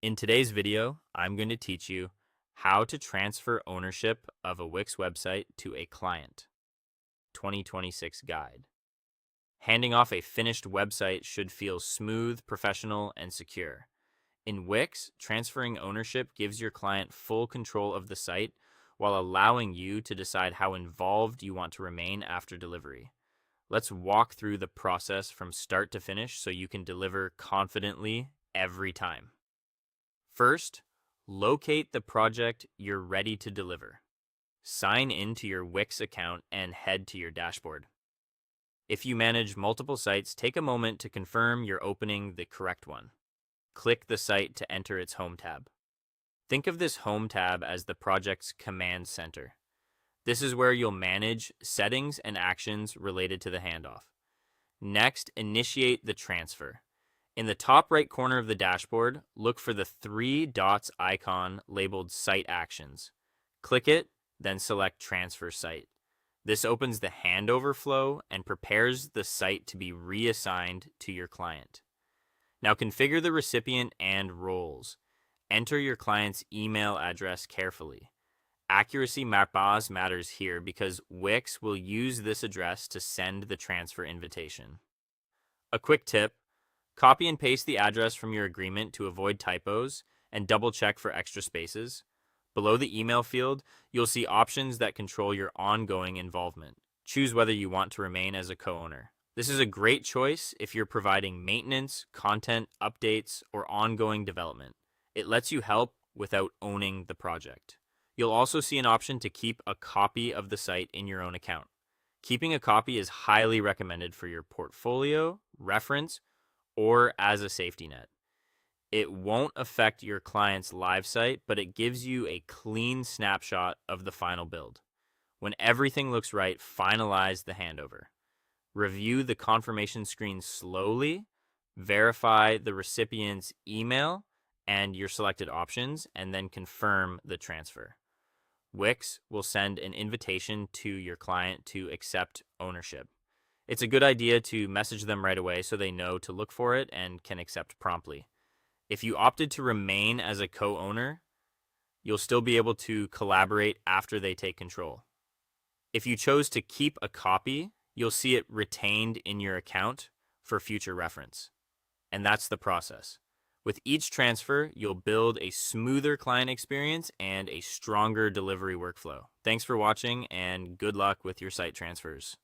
In today's video, I'm going to teach you how to transfer ownership of a Wix website to a client. 2026 guide. Handing off a finished website should feel smooth, professional, and secure. In Wix, transferring ownership gives your client full control of the site while allowing you to decide how involved you want to remain after delivery. Let's walk through the process from start to finish so you can deliver confidently every time. First, locate the project you're ready to deliver. Sign into your Wix account and head to your dashboard. If you manage multiple sites, take a moment to confirm you're opening the correct one. Click the site to enter its Home tab. Think of this Home tab as the project's command center. This is where you'll manage settings and actions related to the handoff. Next, initiate the transfer. In the top right corner of the dashboard, look for the three dots icon labeled Site Actions. Click it, then select Transfer Site. This opens the handover flow and prepares the site to be reassigned to your client. Now configure the recipient and roles. Enter your client's email address carefully. Accuracy matters here because Wix will use this address to send the transfer invitation. A quick tip: copy and paste the address from your agreement to avoid typos and double check for extra spaces. Below the email field, you'll see options that control your ongoing involvement. Choose whether you want to remain as a co-owner. This is a great choice if you're providing maintenance, content, updates, or ongoing development. It lets you help without owning the project. You'll also see an option to keep a copy of the site in your own account. Keeping a copy is highly recommended for your portfolio, reference, or as a safety net. It won't affect your client's live site, but it gives you a clean snapshot of the final build. When everything looks right, finalize the handover. Review the confirmation screen slowly, verify the recipient's email and your selected options, and then confirm the transfer. Wix will send an invitation to your client to accept ownership. It's a good idea to message them right away so they know to look for it and can accept promptly. If you opted to remain as a co-owner, you'll still be able to collaborate after they take control. If you chose to keep a copy, you'll see it retained in your account for future reference. And that's the process. With each transfer, you'll build a smoother client experience and a stronger delivery workflow. Thanks for watching, and good luck with your site transfers.